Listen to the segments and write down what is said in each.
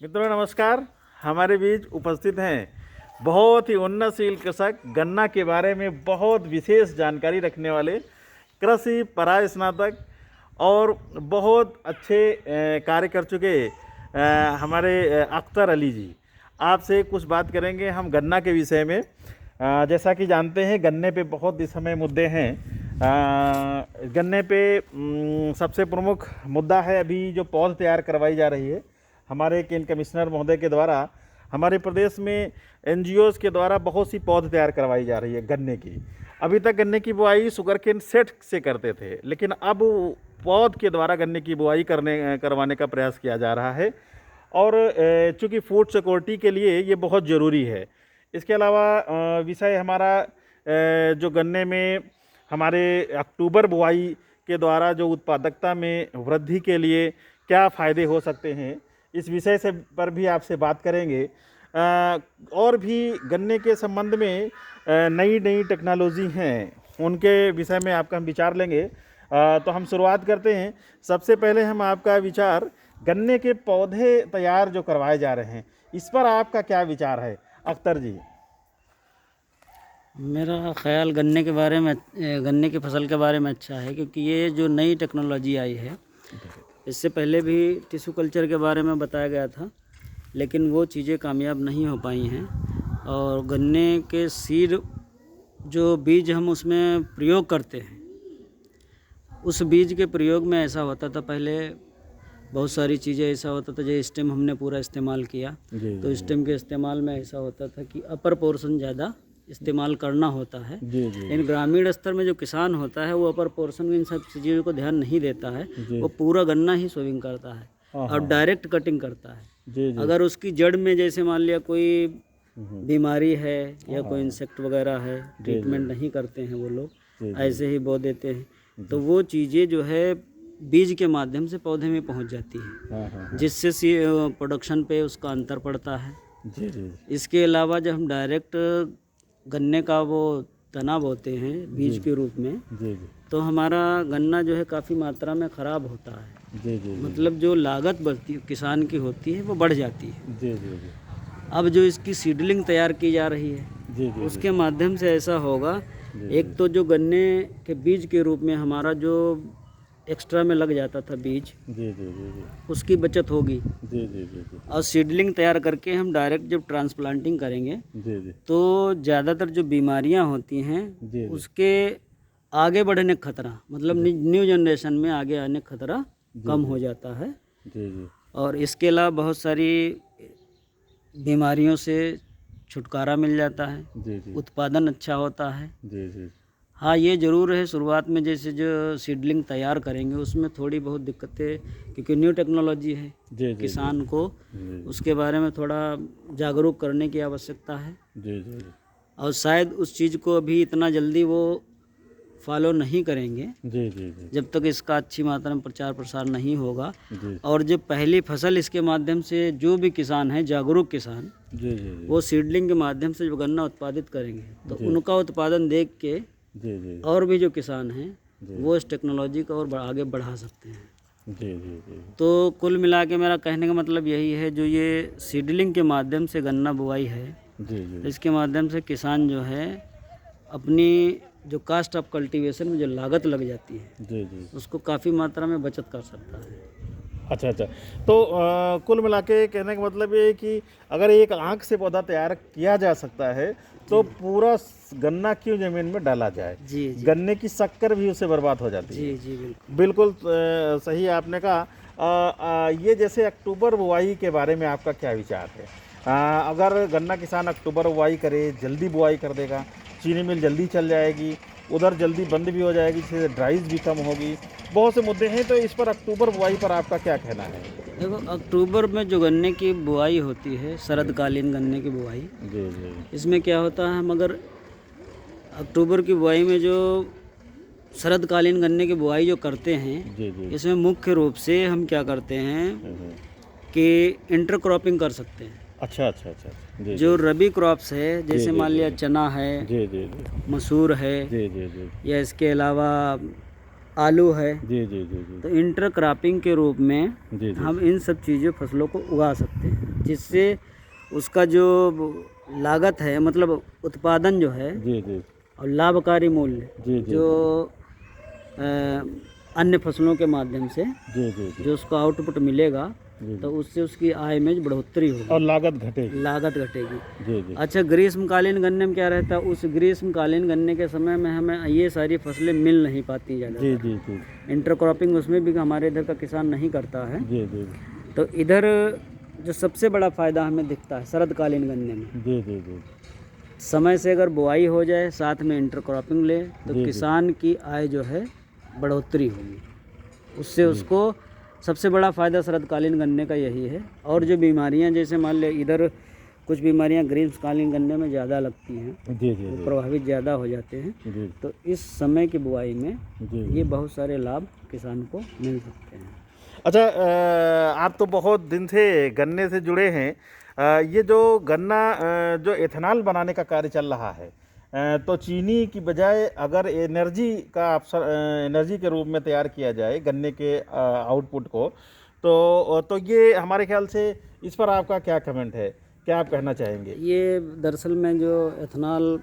मित्रों नमस्कार। हमारे बीच उपस्थित हैं बहुत ही उन्नतशील कृषक, गन्ना के बारे में बहुत विशेष जानकारी रखने वाले, कृषि पराय स्नातक और बहुत अच्छे कार्य कर चुके हमारे अख्तर अली जी। आपसे कुछ बात करेंगे हम गन्ना के विषय में। जैसा कि जानते हैं गन्ने पे बहुत इस समय मुद्दे हैं। गन्ने पे सबसे प्रमुख मुद्दा है अभी जो पौध तैयार करवाई जा रही है हमारे केन कमिश्नर महोदय के द्वारा। हमारे प्रदेश में एनजीओज़ के द्वारा बहुत सी पौध तैयार करवाई जा रही है गन्ने की। अभी तक गन्ने की बुआई शुगर केन सेट से करते थे, लेकिन अब पौध के द्वारा गन्ने की बुआई करवाने का प्रयास किया जा रहा है और चूँकि फूड सिक्योरिटी के लिए ये बहुत ज़रूरी है। इसके अलावा विषय हमारा जो गन्ने में हमारे अक्टूबर बुआई के द्वारा जो उत्पादकता में वृद्धि के लिए क्या फ़ायदे हो सकते हैं, इस विषय से पर भी आपसे बात करेंगे। और भी गन्ने के संबंध में नई नई टेक्नोलॉजी हैं, उनके विषय में आपका हम विचार लेंगे। तो हम शुरुआत करते हैं। सबसे पहले हम आपका विचार गन्ने के पौधे तैयार जो करवाए जा रहे हैं, इस पर आपका क्या विचार है अख्तर जी? मेरा ख्याल गन्ने की फसल के बारे में अच्छा है, क्योंकि ये जो नई टेक्नोलॉजी आई है, इससे पहले भी टिश्यू कल्चर के बारे में बताया गया था, लेकिन वो चीज़ें कामयाब नहीं हो पाई हैं। और गन्ने के सीड जो बीज हम उसमें प्रयोग करते हैं, उस बीज के प्रयोग में ऐसा होता था पहले, बहुत सारी चीज़ें ऐसा होता था। जैसे स्टेम हमने पूरा इस्तेमाल किया, तो स्टेम के इस्तेमाल में ऐसा होता था कि अपर पोर्शन ज़्यादा इस्तेमाल करना होता है। इन ग्रामीण स्तर में जो किसान होता है वो अपर पोर्शन में इन सब चीज़ों को ध्यान नहीं देता है। वो पूरा गन्ना ही सोविंग करता है और डायरेक्ट कटिंग करता है। अगर उसकी जड़ में जैसे मान लिया कोई बीमारी है या कोई इंसेक्ट वगैरह है, ट्रीटमेंट नहीं करते हैं वो लोग, ऐसे ही बो देते हैं, तो वो चीज़ें जो है बीज के माध्यम से पौधे में पहुंच जाती है, जिससे प्रोडक्शन पे उसका अंतर पड़ता है। इसके अलावा जब हम डायरेक्ट गन्ने का वो तना बोते हैं बीज के रूप में, तो हमारा गन्ना जो है काफ़ी मात्रा में ख़राब होता है। मतलब जो लागत बढ़ती किसान की होती है वो बढ़ जाती है। अब जो इसकी सीडलिंग तैयार की जा रही है, उसके माध्यम से ऐसा होगा, एक तो जो गन्ने के बीज के रूप में हमारा जो एक्स्ट्रा में लग जाता था बीज, उसकी बचत होगी। और सीडलिंग तैयार करके हम डायरेक्ट जब ट्रांसप्लांटिंग करेंगे, तो ज़्यादातर जो बीमारियां होती हैं उसके आगे बढ़ने का खतरा, मतलब न्यू जनरेशन में आगे आने का खतरा कम हो जाता है। और इसके अलावा बहुत सारी बीमारियों से छुटकारा मिल जाता है, उत्पादन अच्छा होता है। हाँ, ये ज़रूर है, शुरुआत में जैसे जो सीडलिंग तैयार करेंगे उसमें थोड़ी बहुत दिक्कतें, क्योंकि न्यू टेक्नोलॉजी है, किसान को उसके बारे में थोड़ा जागरूक करने की आवश्यकता है। और शायद उस चीज़ को अभी इतना जल्दी वो फॉलो नहीं करेंगे जब तक इसका अच्छी मात्रा में प्रचार प्रसार नहीं होगा। और जो पहली फसल इसके माध्यम से जो भी किसान हैं, जागरूक किसान, वो सीडलिंग के माध्यम से जो गन्ना उत्पादित करेंगे, तो उनका उत्पादन देख के और भी जो किसान हैं वो इस टेक्नोलॉजी को और आगे बढ़ा सकते हैं। तो कुल मिला के मेरा कहने का मतलब यही है, जो ये सीडलिंग के माध्यम से गन्ना बुआई है, इसके माध्यम से किसान जो है अपनी जो कास्ट ऑफ कल्टीवेशन में जो लागत लग जाती है, उसको काफ़ी मात्रा में बचत कर सकता है। अच्छा। तो कुल मिला के कहने का मतलब ये है कि अगर एक आंख से पौधा तैयार किया जा सकता है, तो पूरा गन्ना क्यों ज़मीन में डाला जाए? गन्ने की शक्कर भी उससे बर्बाद हो जाती है। बिल्कुल सही आपने कहा। ये जैसे अक्टूबर बुआई के बारे में आपका क्या विचार है? अगर गन्ना किसान अक्टूबर बुआई करे, जल्दी बुआई कर देगा, चीनी मिल जल्दी चल जाएगी, उधर जल्दी बंद भी हो जाएगी, जिससे ड्राइज भी कम होगी, बहुत से मुद्दे हैं। तो इस पर अक्टूबर बुआई पर आपका क्या कहना है? देखो, अक्टूबर में जो गन्ने की बुआई होती है, शरदकालीन गन्ने की बुआई, इसमें क्या होता है, हम अगर अक्टूबर की बुआई में जो शरदकालीन गन्ने की बुआई जो करते हैं, इसमें मुख्य रूप से हम क्या करते हैं कि इंटरक्रॉपिंग कर सकते हैं। अच्छा। जो रबी क्रॉप्स है, जैसे मान लिया चना है, मसूर है, या इसके अलावा आलू है, तो इंटर क्रॉपिंग के रूप में हम इन सब चीज़ों फसलों को उगा सकते हैं। जिससे उसका जो लागत है, मतलब उत्पादन जो है जी जी और लाभकारी मूल्य जी जी जो अन्य फसलों के माध्यम से जी जी जी जो उसको आउटपुट मिलेगा, जी तो उससे उसकी आय में बढ़ोतरी होगी, और लागत घटेगी। लागत घटेगी। जी जी अच्छा, ग्रीष्मकालीन गन्ने में क्या रहता है? उस ग्रीष्मकालीन गन्ने के समय में हमें ये सारी फसलें मिल नहीं पाती जी ज़्यादा। जी जी इंटरक्रॉपिंग उसमें भी हमारे इधर का किसान नहीं करता है। जी जी तो इधर जो सबसे बड़ा फ़ायदा हमें दिखता है शरदकालीन गन्ने में, जी जी जी समय से अगर बुआई हो जाए, साथ में इंटरक्रॉपिंग ले, तो जी, जी। किसान की आय जो है बढ़ोतरी होगी। उससे उसको सबसे बड़ा फ़ायदा शरदकालीन गन्ने का यही है। और जो बीमारियां, जैसे मान ले इधर कुछ बीमारियां ग्रीष्मकालीन गन्ने में ज़्यादा लगती हैं, जी जी वो जी प्रभावित ज़्यादा हो जाते हैं, जी तो इस समय की बुआई में जी ये बहुत सारे लाभ किसान को मिल सकते हैं। अच्छा, आप तो बहुत दिन से गन्ने से जुड़े हैं। ये जो गन्ना जो एथेनॉल बनाने का कार्य चल रहा है, तो चीनी की बजाय अगर एनर्जी के रूप में तैयार किया जाए गन्ने के आउटपुट को, तो ये हमारे ख्याल से इस पर आपका क्या कमेंट है, क्या आप कहना चाहेंगे? ये दरअसल में जो एथेनॉल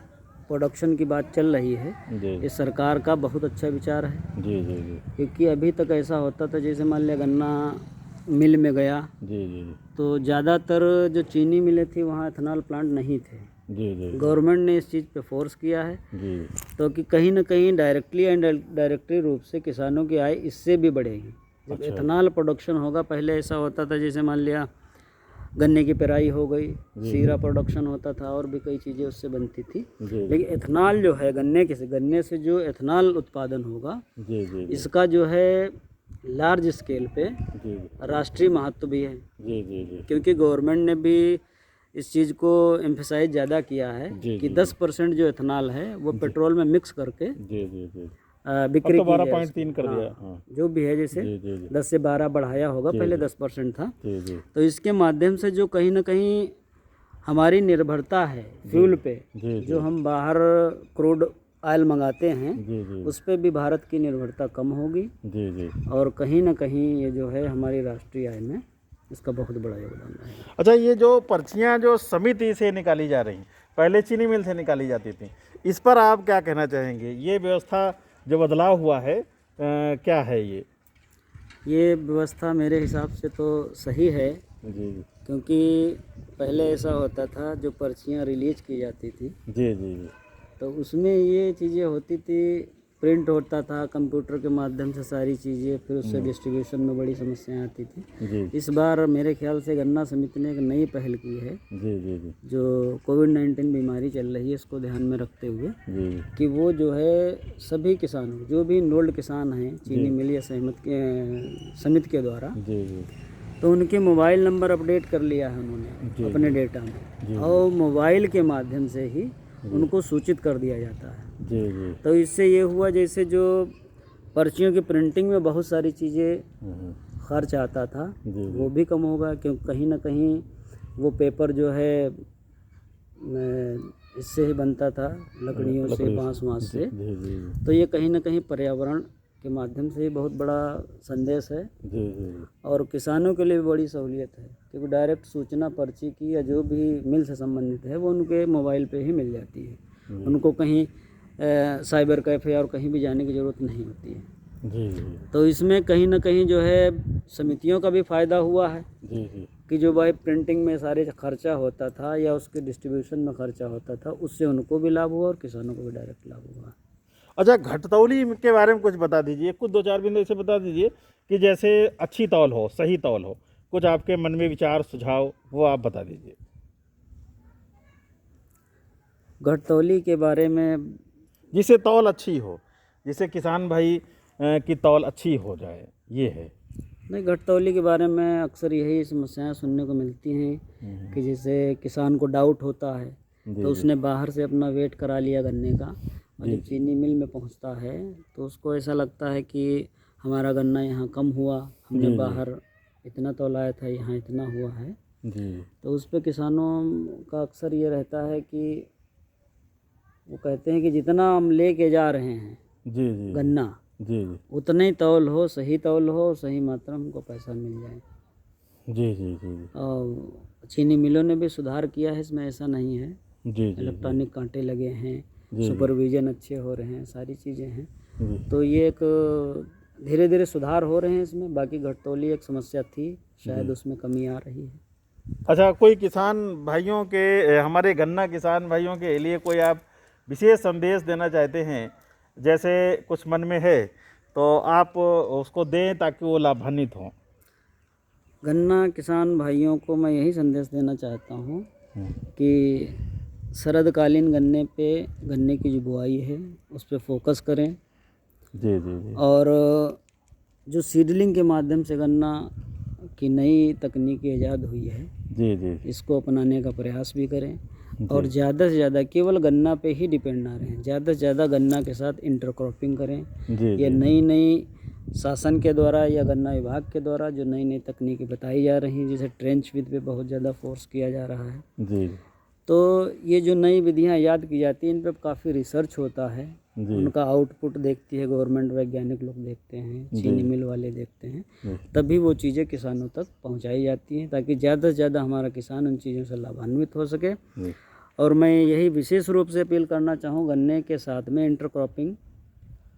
प्रोडक्शन की बात चल रही है, जी ये सरकार का बहुत अच्छा विचार है। जी जी जी क्योंकि अभी तक ऐसा होता था, जैसे मान लिया गन्ना मिल में गया, जी जी तो ज़्यादातर जो चीनी मिलें थी वहाँ एथेनॉल प्लांट नहीं थे। जी जी गवर्नमेंट ने इस चीज़ पे फोर्स किया है, जी तो कि कहीं ना कहीं डायरेक्टली एंड डायरेक्टली रूप से किसानों की आय इससे भी बढ़ेगी जब अच्छा। एथेनॉल प्रोडक्शन होगा। पहले ऐसा होता था, जैसे मान लिया गन्ने की पेराई हो गई, सीरा प्रोडक्शन होता था, और भी कई चीज़ें उससे बनती थी। जी लेकिन एथेनॉल जो है गन्ने से जो एथेनॉल उत्पादन होगा, जी जी इसका जो है लार्ज स्केल पे जी राष्ट्रीय महत्व भी है। जी जी जी क्योंकि गवर्नमेंट ने भी इस चीज़ को एम्फेसाइज ज़्यादा किया है जी, कि जी, 10% जो एथेनॉल है वो पेट्रोल में मिक्स करके जी जी जी बिक्री अब तो की जाए 12.3 कर दिया। हाँ, हाँ जो भी है, जैसे जी जी जी 10 से 12 बढ़ाया होगा, जी, पहले जी। 10% था। जी जी तो इसके माध्यम से जो कहीं ना कहीं हमारी निर्भरता है फ्यूल पे, जी जो हम बाहर क्रूड ऑयल मंगाते हैं, जी जी उस पे भी भारत की निर्भरता कम होगी, जी जी और कहीं ना कहीं ये जो है हमारी राष्ट्रीय आय में इसका बहुत बड़ा योगदान रहेगा। अच्छा, ये जो पर्चियाँ जो समिति से निकाली जा रही, पहले चीनी मिल से निकाली जाती थी, इस पर आप क्या कहना चाहेंगे? ये व्यवस्था जो बदलाव हुआ है, क्या है ये? ये व्यवस्था मेरे हिसाब से तो सही है, जी क्योंकि पहले ऐसा होता था, जो पर्चियाँ रिलीज की जाती थी, जी जी तो उसमें ये चीज़ें होती थी, प्रिंट होता था कंप्यूटर के माध्यम से सारी चीज़ें, फिर उससे डिस्ट्रीब्यूशन में बड़ी समस्याएं आती थी। जी इस बार मेरे ख्याल से गन्ना समिति ने एक नई पहल की है, जी जी जी जो कोविड-19 बीमारी चल रही है, इसको ध्यान में रखते हुए, जी कि वो जो है सभी किसानों, जो भी इनरोल्ड किसान हैं चीनी मिल या समिति के द्वारा, जी जी तो उनके मोबाइल नंबर अपडेट कर लिया है उन्होंने अपने डेटा में, और मोबाइल के माध्यम से ही उनको सूचित कर दिया जाता है। जी जी तो इससे ये हुआ, जैसे जो पर्चियों की प्रिंटिंग में बहुत सारी चीज़ें खर्च आता था, जी वो भी कम होगा, क्योंकि कहीं ना कहीं वो पेपर जो है इससे ही बनता था, लकड़ियों से, बांस वांस से। जी जी तो ये कहीं ना कहीं पर्यावरण के माध्यम से ही बहुत बड़ा संदेश है, जी जी और किसानों के लिए भी बड़ी सहूलियत है, क्योंकि डायरेक्ट सूचना पर्ची की या जो भी मिल से संबंधित है वो उनके मोबाइल पे ही मिल जाती है। उनको कहीं साइबर कैफ़े और कहीं भी जाने की ज़रूरत नहीं होती है। जी जी तो इसमें कहीं ना कहीं जो है समितियों का भी फ़ायदा हुआ है, जी जी कि जो भाई प्रिंटिंग में सारे खर्चा होता था या उसके डिस्ट्रीब्यूशन में खर्चा होता था, उससे उनको भी लाभ हुआ और किसानों को भी डायरेक्ट लाभ हुआ। अच्छा, घटतौली के बारे में कुछ बता दीजिए, कुछ 2-4 बिंदु ऐसे बता दीजिए कि जैसे अच्छी तौल हो, सही तौल हो, कुछ आपके मन में विचार सुझाव वो आप बता दीजिए। घटतौली के बारे में, जिससे तौल अच्छी हो, जिससे किसान भाई की तौल अच्छी हो जाए, ये है। नहीं, घटतौली के बारे में अक्सर यही समस्याएं सुनने को मिलती हैं, कि जैसे किसान को डाउट होता है, तो उसने बाहर से अपना वेट करा लिया गन्ने का, और जब चीनी मिल में पहुंचता है तो उसको ऐसा लगता है कि हमारा गन्ना यहाँ कम हुआ, हमने बाहर इतना तौलाया था, यहाँ इतना हुआ है। जी तो उस पर किसानों का अक्सर ये रहता है कि वो कहते हैं कि जितना हम लेके जा रहे हैं जी जी गन्ना, जी जी उतना ही तौल हो, सही तौल हो, सही मात्रा में हमको पैसा मिल जाए। जी जी जी और चीनी मिलों ने भी सुधार किया है इसमें, ऐसा नहीं है। जी जी इलेक्ट्रॉनिक कांटे लगे हैं, जी। सुपरविजन अच्छे हो रहे हैं, सारी चीज़ें हैं। जी तो ये एक धीरे धीरे सुधार हो रहे हैं इसमें। बाकी घटतौली एक समस्या थी, शायद उसमें कमी आ रही है। अच्छा, कोई किसान भाइयों के, हमारे गन्ना किसान भाइयों के लिए कोई आप विशेष संदेश देना चाहते हैं, जैसे कुछ मन में है तो आप उसको दें ताकि वो लाभान्वित हों? गन्ना किसान भाइयों को मैं यही संदेश देना चाहता हूँ कि शरदकालीन गन्ने की जो बुआई है उस पर फोकस करें। जी जी जी। और जो सीडलिंग के माध्यम से गन्ना की नई तकनीक ईजाद हुई है, जी जी इसको अपनाने का प्रयास भी करें। और ज़्यादा से ज़्यादा केवल गन्ना पे ही डिपेंड ना रहें, ज़्यादा से ज़्यादा गन्ना के साथ इंटरक्रॉपिंग करें। जी ये नई शासन के द्वारा या गन्ना विभाग के द्वारा जो नई तकनीकें बताई जा रही हैं, जैसे ट्रेंच विद पे बहुत ज़्यादा फोर्स किया जा रहा है। जी। तो ये जो नई विधियां याद की जाती हैं, इन पे काफ़ी रिसर्च होता है, उनका आउटपुट देखती है गवर्नमेंट, वैज्ञानिक लोग देखते हैं, चीनी मिल वाले देखते हैं, तभी वो चीज़ें किसानों तक पहुंचाई जाती हैं, ताकि ज़्यादा से ज़्यादा हमारा किसान उन चीज़ों से लाभान्वित हो सके। और मैं यही विशेष रूप से अपील करना चाहूँ, गन्ने के साथ में इंटरक्रॉपिंग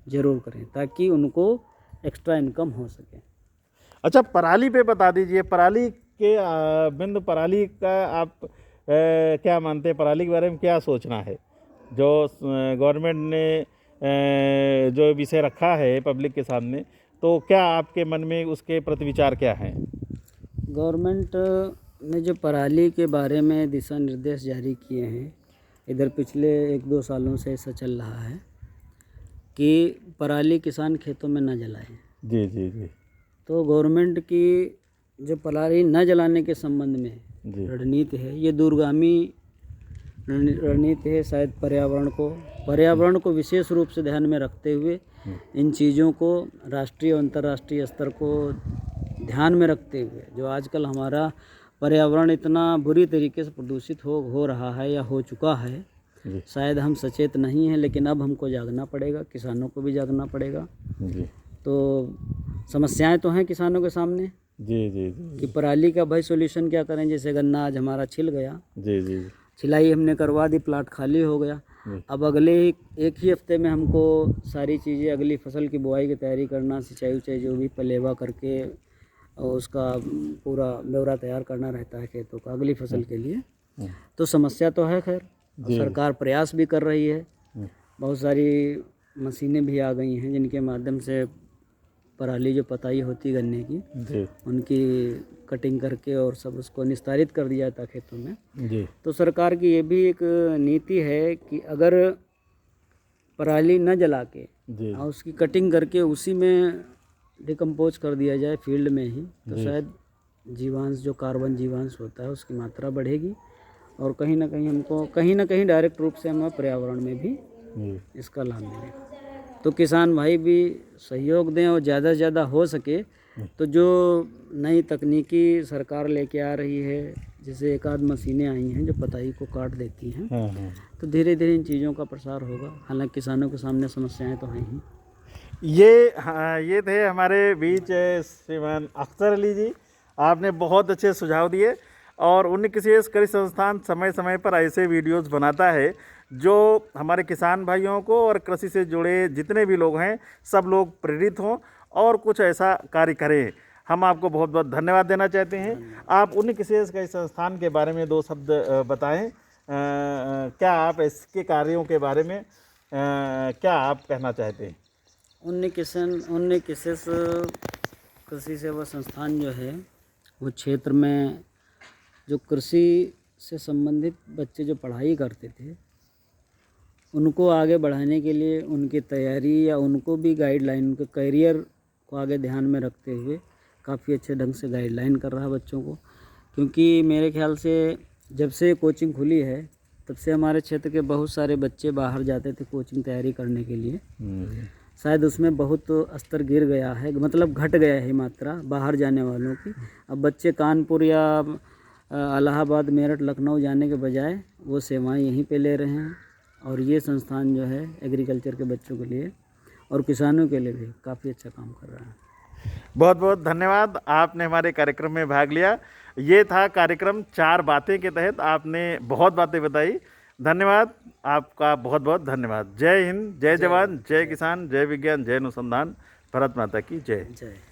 ज़रूर करें ताकि उनको एक्स्ट्रा इनकम हो सके। अच्छा, पराली पे बता दीजिए, पराली के बिंद पराली का आप क्या मानते हैं? पराली के बारे में क्या सोचना है? जो गवर्नमेंट ने जो विषय रखा है पब्लिक के सामने, तो क्या आपके मन में उसके प्रति विचार क्या हैं? गवर्नमेंट ने जो पराली के बारे में दिशा निर्देश जारी किए हैं, इधर पिछले 1-2 सालों से ऐसा चल रहा है कि पराली किसान खेतों में न जलाएं। जी जी जी। तो गवर्नमेंट की जो पराली न जलाने के संबंध में रणनीति है, ये दूरगामी रणनीति है। शायद पर्यावरण को विशेष रूप से ध्यान में रखते हुए इन चीज़ों को राष्ट्रीय और अंतर्राष्ट्रीय स्तर को ध्यान में रखते हुए, जो आजकल हमारा पर्यावरण इतना बुरी तरीके से प्रदूषित हो रहा है या हो चुका है, शायद हम सचेत नहीं हैं, लेकिन अब हमको जागना पड़ेगा, किसानों को भी जागना पड़ेगा। तो समस्याएं तो हैं किसानों के सामने जी जी जी कि पराली का भाई सॉल्यूशन क्या करें। जैसे गन्ना आज हमारा छिल गया, जी जी, छिलाई हमने करवा दी, प्लाट खाली हो गया, अब अगले एक ही हफ्ते में हमको सारी चीज़ें अगली फसल की बुआई की तैयारी करना, सिंचाई उचाई जो भी पलेवा करके और उसका पूरा ब्यौरा तैयार करना रहता है खेतों का अगली फसल के लिए। तो समस्या तो है, खैर सरकार प्रयास भी कर रही है, बहुत सारी मशीनें भी आ गई हैं जिनके माध्यम से पराली जो पताई होती गन्ने की उनकी कटिंग करके और सब उसको निस्तारित कर दिया जाता खेतों में। तो सरकार की ये भी एक नीति है कि अगर पराली न जला के और उसकी कटिंग करके उसी में डिकम्पोज कर दिया जाए फील्ड में ही, तो शायद जीवांश जो कार्बन जीवांश होता है उसकी मात्रा बढ़ेगी और कहीं ना कहीं हमको कहीं ना कहीं डायरेक्ट रूप से हमें पर्यावरण में भी इसका लाभ मिलेगा। तो किसान भाई भी सहयोग दें और ज़्यादा से ज़्यादा हो सके तो जो नई तकनीकी सरकार लेके आ रही है, जैसे एक आध मशीनें आई हैं जो पताई को काट देती हैं, तो धीरे धीरे इन चीज़ों का प्रसार होगा। हालांकि किसानों के सामने समस्याएं तो हैं ही। ये थे हमारे बीच श्रीमान अख्तर अली जी, आपने बहुत अच्छे सुझाव दिए और उन्नीस कृषि संस्थान समय समय पर ऐसे वीडियोस बनाता है जो हमारे किसान भाइयों को और कृषि से जुड़े जितने भी लोग हैं सब लोग प्रेरित हों और कुछ ऐसा कार्य करें। हम आपको बहुत बहुत धन्यवाद देना चाहते हैं। आप उन्नीस कृषि संस्थान के बारे में 2 शब्द बताएं। क्या आप इसके कार्यों के बारे में क्या आप कहना चाहते हैं? उन्नीस कृषि सेवा संस्थान जो है वो क्षेत्र में जो कृषि से संबंधित बच्चे जो पढ़ाई करते थे उनको आगे बढ़ाने के लिए उनकी तैयारी या उनको भी गाइडलाइन, उनके करियर को आगे ध्यान में रखते हुए काफ़ी अच्छे ढंग से गाइडलाइन कर रहा है बच्चों को। क्योंकि मेरे ख्याल से जब से कोचिंग खुली है तब से हमारे क्षेत्र के बहुत सारे बच्चे बाहर जाते थे कोचिंग तैयारी करने के लिए, शायद उसमें बहुत स्तर गिर गया है, मतलब घट गया है मात्रा बाहर जाने वालों की। अब बच्चे कानपुर या इलाहाबाद, मेरठ, लखनऊ जाने के बजाय वो सेवाएं यहीं पे ले रहे हैं और ये संस्थान जो है एग्रीकल्चर के बच्चों के लिए और किसानों के लिए भी काफ़ी अच्छा काम कर रहा है। बहुत बहुत धन्यवाद, आपने हमारे कार्यक्रम में भाग लिया ये था कार्यक्रम 4 बातें के तहत आपने बहुत बातें बताई। धन्यवाद, आपका बहुत बहुत धन्यवाद। जय हिंद, जय जवान, जय किसान, जय विज्ञान, जय अनुसंधान। भारत माता की जय। जय